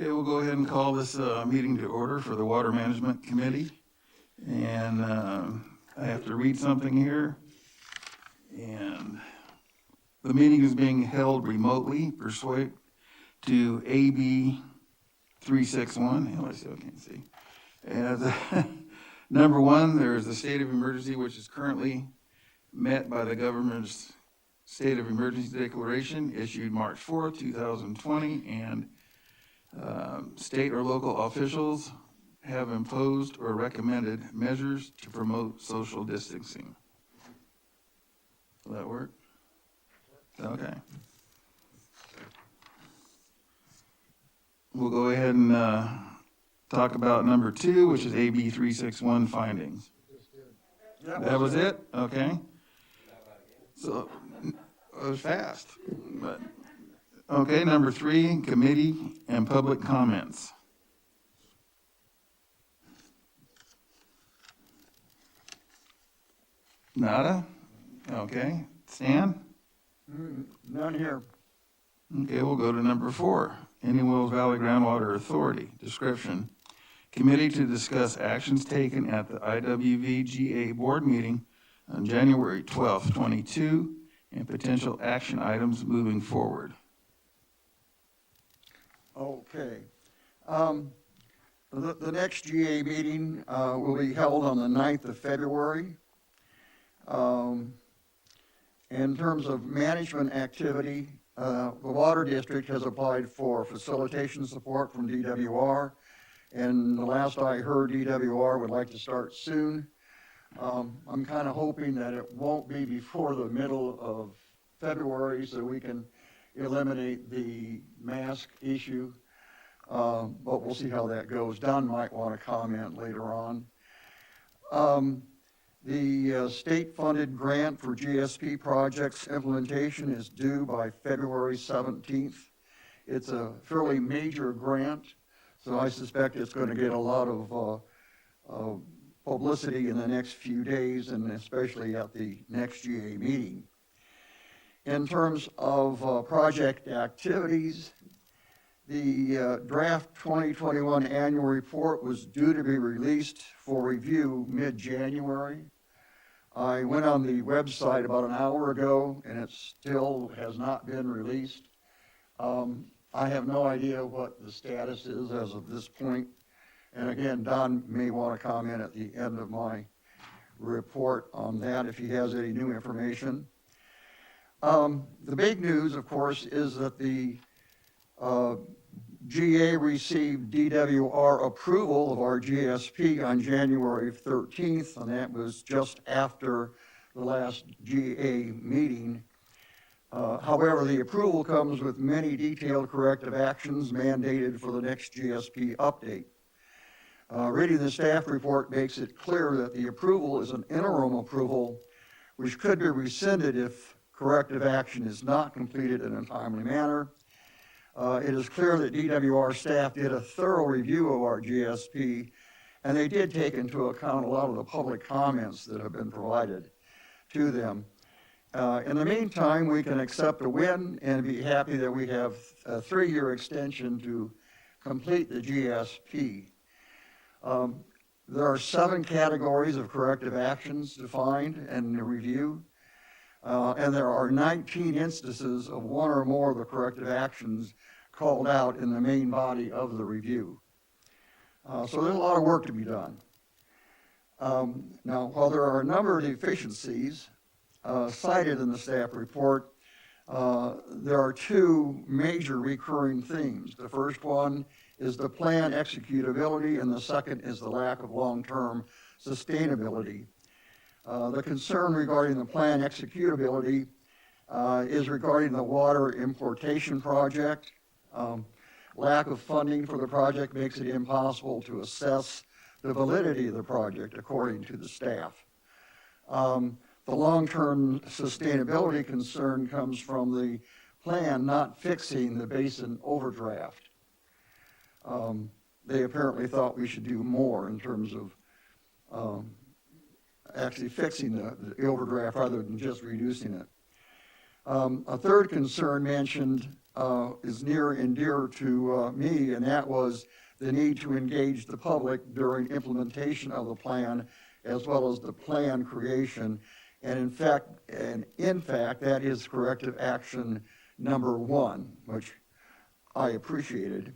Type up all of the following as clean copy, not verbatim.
Okay, we'll go ahead and call this meeting to order for the Water Management Committee. And I have to read something here. And the meeting is being held remotely pursuant to AB 361. Oh, I still can't see. And number one, there is a state of emergency which is currently met by the government's state of emergency declaration issued March 4th, 2020, and state or local officials have imposed or recommended measures to promote social distancing. Will that work? Okay. We'll go ahead and talk about number two, which is AB 361 findings. That was it? Okay. So, it was fast. But, okay, number three, committee and public comments. Nada? Okay. Stan? None here. Okay, we'll go to number four, Indian Wells Valley Groundwater Authority, description. Committee to discuss actions taken at the IWVGA board meeting on January 12th, 22, and potential action items moving forward. Okay. The next GA meeting will be held on the 9th of February. In terms of management activity, the Water District has applied for facilitation support from DWR, and the last I heard, DWR would like to start soon. I'm kind of hoping that it won't be before the middle of February so we can eliminate the mask issue, but we'll see how that goes. Don might want to comment later on. The state-funded grant for GSP projects implementation is due by February 17th. It's a fairly major grant, so I suspect it's going to get a lot of publicity in the next few days, and especially at the next GA meeting. In terms of project activities, the draft 2021 annual report was due to be released for review mid-January. I went on the website about an hour ago, and it still has not been released. I have no idea what the status is as of this point. And again, Don may want to comment at the end of my report on that if he has any new information. The big news, of course, is that the GA received DWR approval of our GSP on January 13th, and that was just after the last GA meeting. However, the approval comes with many detailed corrective actions mandated for the next GSP update. Reading the staff report makes it clear that the approval is an interim approval, which could be rescinded if corrective action is not completed in a timely manner. It is clear that DWR staff did a thorough review of our GSP, and they did take into account a lot of the public comments that have been provided to them. In the meantime, we can accept a win and be happy that we have a 3-year extension to complete the GSP. There are 7 categories of corrective actions defined in the review, and there are 19 instances of one or more of the corrective actions called out in the main body of the review. So there's a lot of work to be done. Now, while there are a number of deficiencies cited in the staff report, there are 2 major recurring themes. The first one is the plan executability, and the second is the lack of long-term sustainability. The concern regarding the plan executability is regarding the water importation project. Lack of funding for the project makes it impossible to assess the validity of the project, according to the staff. The long-term sustainability concern comes from the plan not fixing the basin overdraft. They apparently thought we should do more in terms of actually fixing the overdraft rather than just reducing it. A third concern mentioned is near and dear to me, and that was the need to engage the public during implementation of the plan, as well as the plan creation. And in fact, that is corrective action number 1, which I appreciated.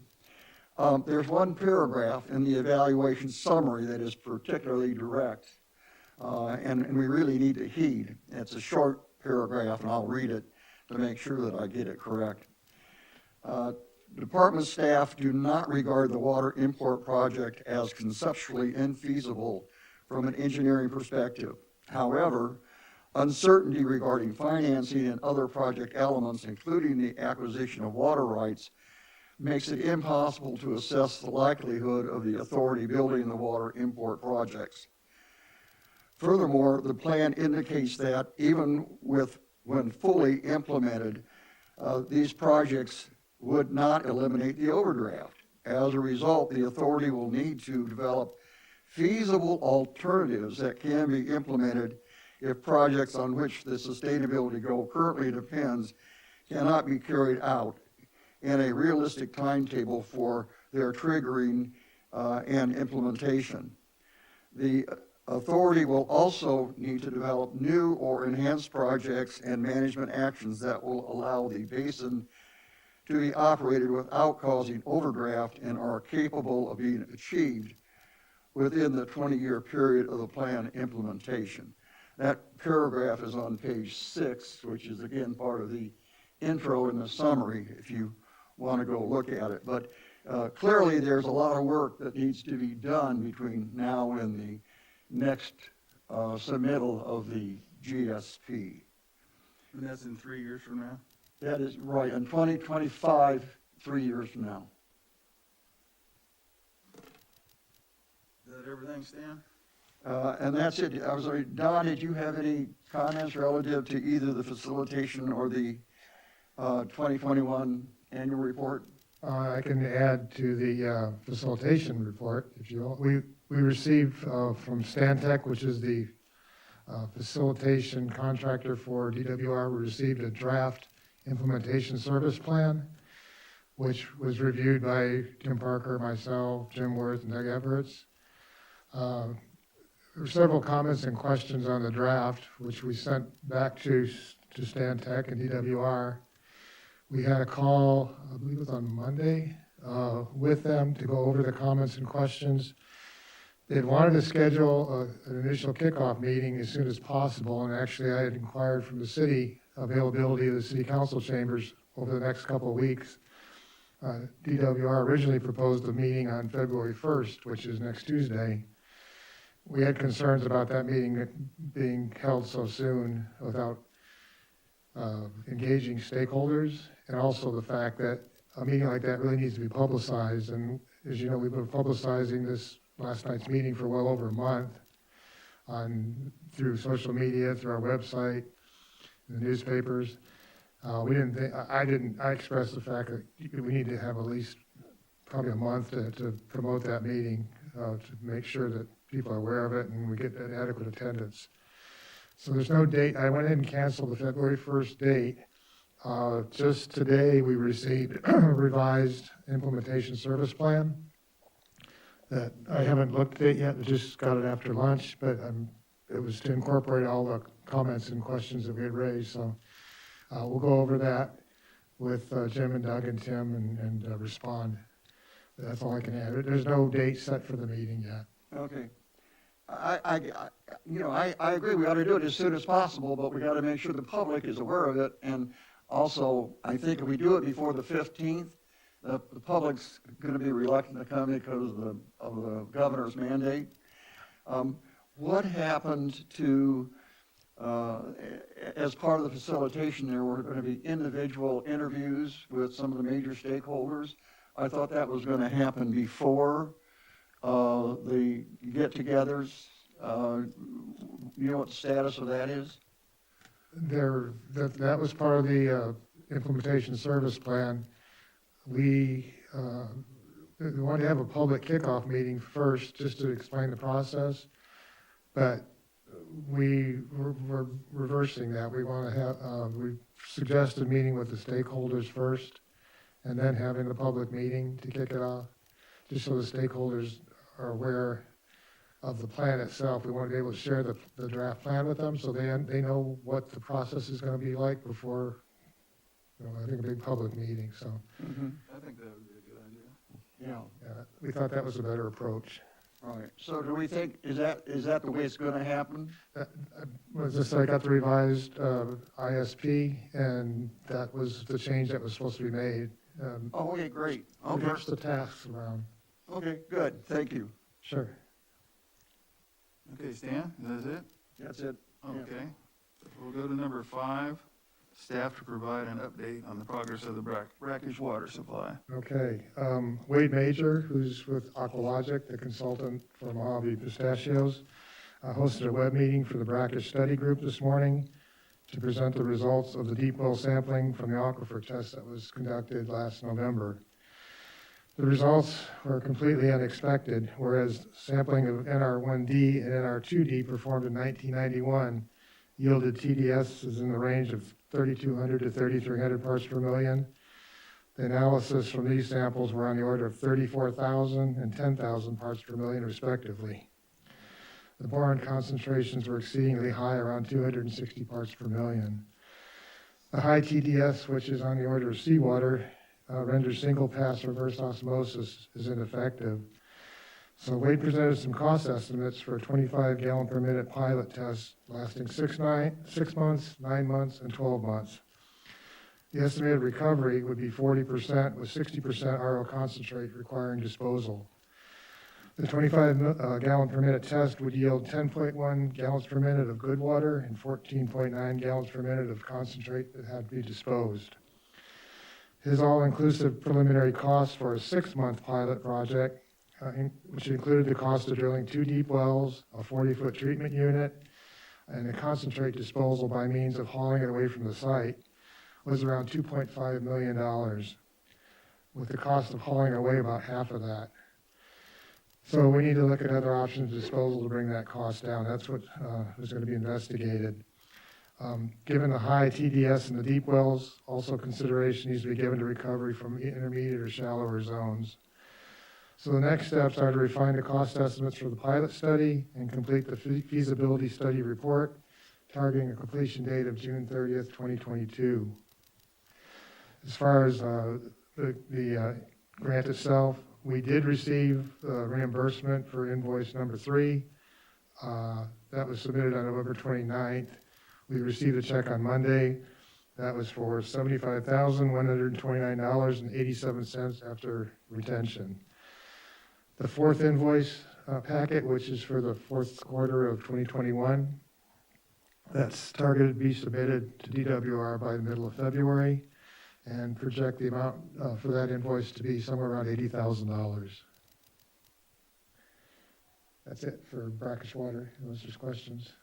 There's one paragraph in the evaluation summary that is particularly direct, and we really need to heed. It's a short paragraph, and I'll read it to make sure that I get it correct. Department staff do not regard the water import project as conceptually infeasible from an engineering perspective. However, uncertainty regarding financing and other project elements, including the acquisition of water rights, makes it impossible to assess the likelihood of the authority building the water import projects. Furthermore, the plan indicates that even when fully implemented, these projects would not eliminate the overdraft. As a result, the authority will need to develop feasible alternatives that can be implemented if projects on which the sustainability goal currently depends cannot be carried out in a realistic timetable for their triggering and implementation. The authority will also need to develop new or enhanced projects and management actions that will allow the basin to be operated without causing overdraft and are capable of being achieved within the 20-year period of the plan implementation. That paragraph is on page 6, which is again part of the intro and the summary if you want to go look at it. But clearly there's a lot of work that needs to be done between now and the next submittal of the GSP. And that's in 3 years from now? That is right, in 2025, 3 years from now. Is that everything, Stan? And that's it. I was sorry, Don, did you have any comments relative to either the facilitation or the 2021 annual report? I can add to the facilitation report, if you will. We received from Stantec, which is the facilitation contractor for DWR, we received a draft implementation service plan, which was reviewed by Tim Parker, myself, Jim Worth, and Doug Everett. There were several comments and questions on the draft, which we sent back to Stantec and DWR. We had a call, I believe it was on Monday, with them to go over the comments and questions. They'd wanted to schedule an initial kickoff meeting as soon as possible, and actually I had inquired from the city availability of the city council chambers over the next couple of weeks. DWR originally proposed a meeting on February 1st, which is next Tuesday. We had concerns about that meeting being held so soon without engaging stakeholders, and also the fact that a meeting like that really needs to be publicized. And as you know, we've been publicizing this last night's meeting for well over a month through social media, through our website, the newspapers. I expressed the fact that we need to have at least probably a month to promote that meeting, to make sure that people are aware of it and we get an adequate attendance. So there's no date. I went ahead and canceled the February 1st date. Just today, we received a revised implementation service plan that I haven't looked at yet. I just got it after lunch, but it was to incorporate all the comments and questions that we had raised. So we'll go over that with Jim and Doug and Tim and respond. That's all I can add. There's no date set for the meeting yet. Okay. I agree, we ought to do it as soon as possible, but we got to make sure the public is aware of it. And also, I think if we do it before the 15th, the public's going to be reluctant to come because of the governor's mandate. What happened to, as part of the facilitation, there were going to be individual interviews with some of the major stakeholders. I thought that was going to happen before the get-togethers. You know what the status of that is? That was part of the implementation service plan. We wanted to have a public kickoff meeting first, just to explain the process, but we're reversing that. We want to have, we suggested meeting with the stakeholders first, and then having the public meeting to kick it off, just so the stakeholders are aware of the plan itself. We want to be able to share the draft plan with them, so they know what the process is going to be like before, having a big public meeting, so, I think that would be a good idea. Yeah, yeah, we thought that was a better approach. right. So do we think, is that the way it's gonna happen? Was this, I got the revised ISP, and that was the change that was supposed to be made. Oh, okay, great. Okay, Reverse the tasks around. okay, good, thank you. Sure. Okay, Stan, is that it? That's it. Yeah. Okay. We'll go to number 5, staff to provide an update on the progress of the brackish water supply. Okay, Wade Major, who's with Aqualogic, the consultant for Mojave Pistachios, hosted a web meeting for the brackish study group this morning to present the results of the deep well sampling from the aquifer test that was conducted last November. The results were completely unexpected, whereas sampling of NR1D and NR2D performed in 1991 yielded TDSs in the range of 3,200 to 3,300 parts per million. The analysis from these samples were on the order of 34,000 and 10,000 parts per million respectively. The boron concentrations were exceedingly high, around 260 parts per million. The high TDS, which is on the order of seawater, renders single-pass reverse osmosis is ineffective. So Wade presented some cost estimates for a 25 gallon per minute pilot test lasting 6 months, 9 months, and 12 months. The estimated recovery would be 40% with 60% RO concentrate requiring disposal. The 25 gallon per minute test would yield 10.1 gallons per minute of good water and 14.9 gallons per minute of concentrate that had to be disposed. His all-inclusive preliminary cost for a 6-month pilot project, which included the cost of drilling 2 deep wells, a 40-foot treatment unit, and a concentrate disposal by means of hauling it away from the site, was around $2.5 million, with the cost of hauling away about half of that. So we need to look at other options of disposal to bring that cost down. That's what is going to be investigated. Given the high TDS in the deep wells, also consideration needs to be given to recovery from intermediate or shallower zones. So the next steps are to refine the cost estimates for the pilot study and complete the feasibility study report, targeting a completion date of June 30th, 2022. As far as the grant itself, we did receive reimbursement for invoice number 3. That was submitted on November 29th. We received a check on Monday. That was for $75,129.87 after retention. The 4th invoice packet, which is for the 4th quarter of 2021, that's targeted to be submitted to DWR by the middle of February, and project the amount for that invoice to be somewhere around $80,000. That's it for brackish water, unless there's questions.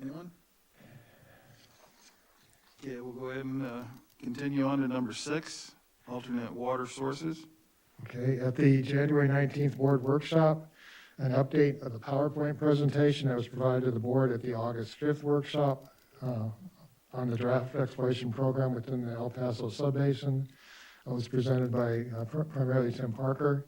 Anyone? Okay, we'll go ahead and continue on to number 6, alternate water sources. Okay, at the January 19th board workshop, an update of the PowerPoint presentation that was provided to the board at the August 5th workshop on the draft exploration program within the El Paso subbasin was presented by primarily Tim Parker.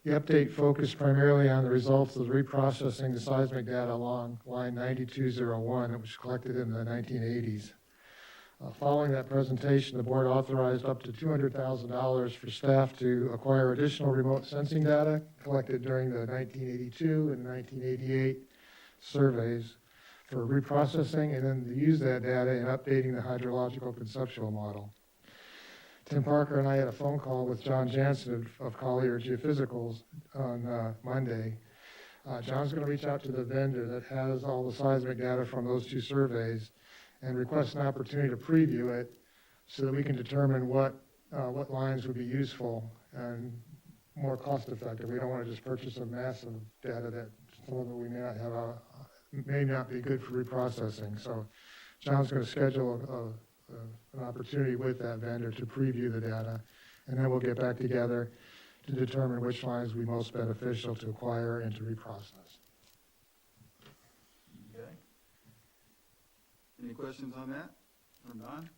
The update focused primarily on the results of reprocessing the seismic data along line 9201 that was collected in the 1980s. Following that presentation, the board authorized up to $200,000 for staff to acquire additional remote sensing data collected during the 1982 and 1988 surveys for reprocessing, and then to use that data in updating the hydrological conceptual model. Tim Parker and I had a phone call with John Jansen of Collier Geophysicals on Monday. John's going to reach out to the vendor that has all the seismic data from those 2 surveys and request an opportunity to preview it so that we can determine what lines would be useful and more cost effective. We don't want to just purchase a massive data that some of it we may not be good for reprocessing. So John's going to schedule an opportunity with that vendor to preview the data, and then we'll get back together to determine which lines would be most beneficial to acquire and to reprocess. Okay. Any questions on that from Don?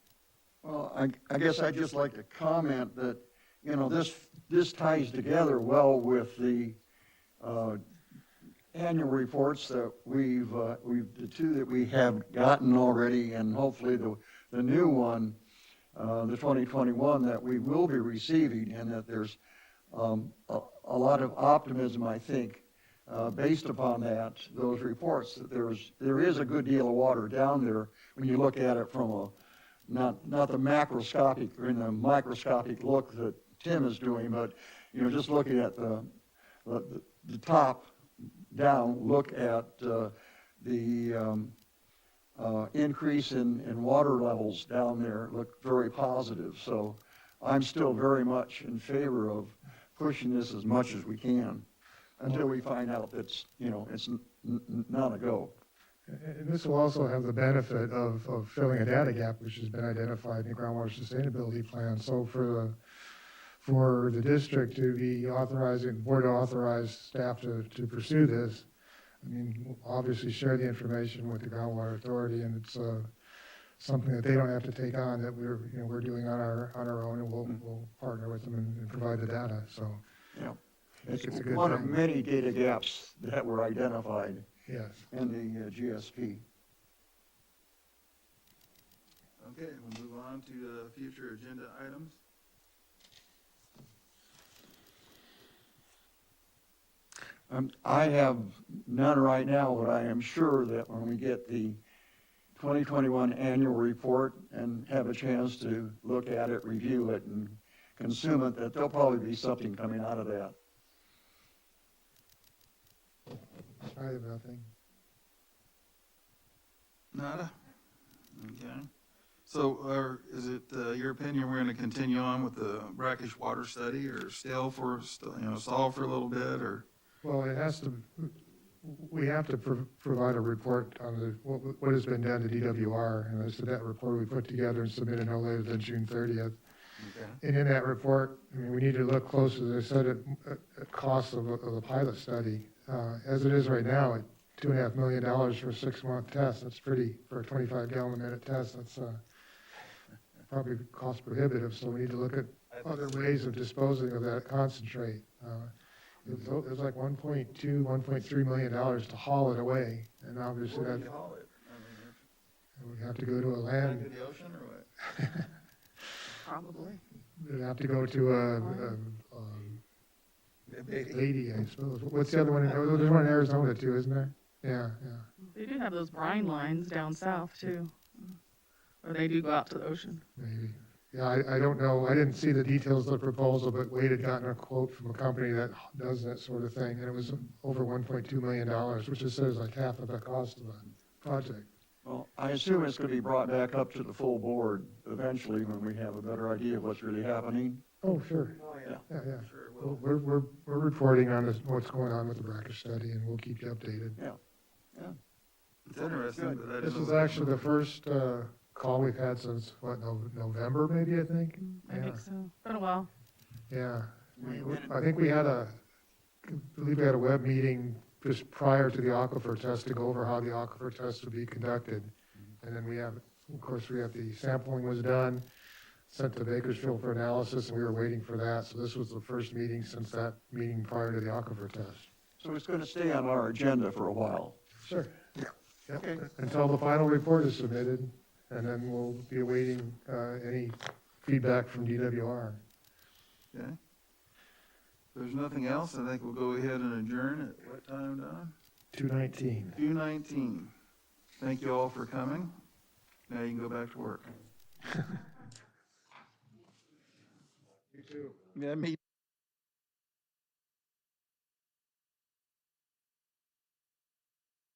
Well, I guess I'd just like to comment that, you know, this ties together well with the annual reports that the two that we have gotten already, and hopefully the new one, the 2021 that we will be receiving, and that there's a lot of optimism, I think, based upon those reports, that there is a good deal of water down there when you look at it from not the macroscopic or in the microscopic look that Tim is doing, but, you know, just looking at the top down look at the increase in water levels down there look very positive. So I'm still very much in favor of pushing this as much as we can until we find out that's, you know, it's not a go. And this will also have the benefit of filling a data gap, which has been identified in the groundwater sustainability plan. So for the district to be authorizing, board to authorize staff to pursue this, I mean, we'll obviously share the information with the groundwater authority, and it's something that they don't have to take on, that we're doing on our own, and we'll partner with them and provide the data. So Yeah. it's It's a good one of thing. many data gaps that were identified Yes. in the GSP. Okay, we'll move on to future agenda items. I have none right now, but I am sure that when we get the 2021 annual report and have a chance to look at it, review it, and consume it, that there'll probably be something coming out of that. I have nothing. Nada? Okay. So, is it your opinion we're going to continue on with the brackish water study, or stall for a little bit, or? Well, we have to provide a report on what has been done to DWR, and so that report we put together and submitted no later than June 30th. Okay. And in that report, I mean, we need to look closer, as I said, at costs of a pilot study. As it is right now, at $2.5 million for a 6-month test, that's pretty, for a 25-gallon-a-minute test, that's probably cost prohibitive, so we need to look at other ways of disposing of that concentrate. It was like $1.2, $1.3 million to haul it away, and obviously Where that, do you haul it? I mean, we have to go to a back land, to the ocean, or what? Probably. we'd have to go to a Lady, I suppose. What's the other one? There's one in Arizona too, isn't there? Yeah, yeah. They do have those brine lines down south too, or they do go out to the ocean. Maybe. Yeah, I don't know. I didn't see the details of the proposal, but Wade had gotten a quote from a company that does that sort of thing, and it was over $1.2 million, which is like half of the cost of the project. Well, I assume it's going to be brought back up to the full board eventually when we have a better idea of what's really happening. Oh, sure. Oh, Yeah. Yeah, yeah. Sure it Well, will. we're reporting on what's going on with the brackish study, and we'll keep you updated. It's interesting, but I didn't This know is that- actually the first call we've had since, November maybe, I think? I Yeah. think so. Been a while. Yeah. We- I think I believe we had a web meeting just prior to the aquifer test to go over how the aquifer test would be conducted. And then of course, the sampling was done, sent to Bakersfield for analysis, and we were waiting for that. So this was the first meeting since that meeting prior to the aquifer test. So it's going to stay on our agenda for a while. Sure. Yeah. Okay. Until the final report is submitted, and then we'll be awaiting any feedback from DWR. Okay. If there's nothing else, I think we'll go ahead and adjourn at what time, Don? 2:19. 2:19. Thank you all for coming. Now you can go back to work. You too. Yeah, me